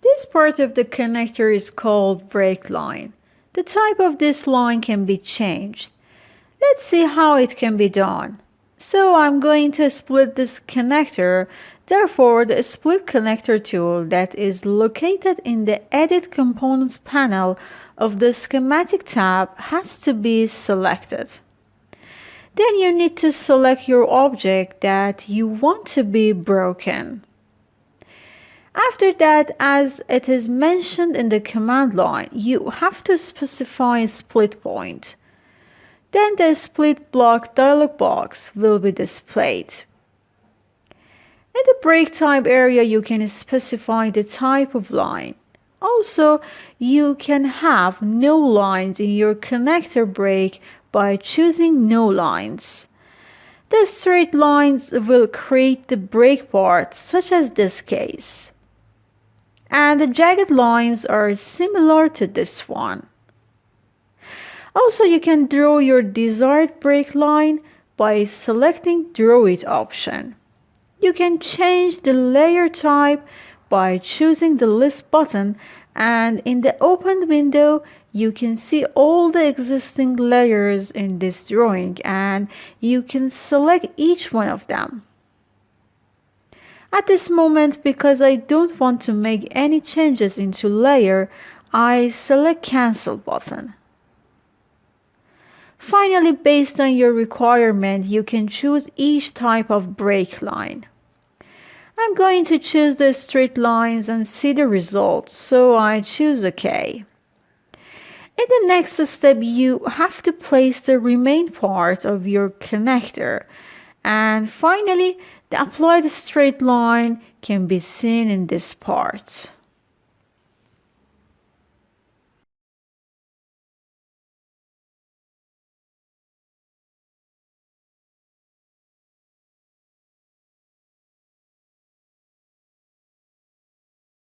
This part of the connector is called break line. The type of this line can be changed. Let's see how it can be done. So I'm going to split this connector. Therefore, the split connector tool that is located in the Edit Components panel of the Schematic tab has to be selected. Then you need to select your object that you want to be broken. After that, as it is mentioned in the command line, you have to specify a split point. Then the split block dialog box will be displayed. In the break type area, you can specify the type of line. Also, you can have no lines in your connector break by choosing no lines. The straight lines will create the break part, such as this case. And the jagged lines are similar to this one. Also, you can draw your desired break line by selecting Draw It option. You can change the layer type by choosing the list button, and in the opened window you can see all the existing layers in this drawing and you can select each one of them. At this moment, because I don't want to make any changes into layer, I select Cancel button. Finally, based on your requirement, you can choose each type of break line. I'm going to choose the straight lines and see the results, so I choose OK. In the next step, you have to place the remain part of your connector. And finally, the applied straight line can be seen in this part.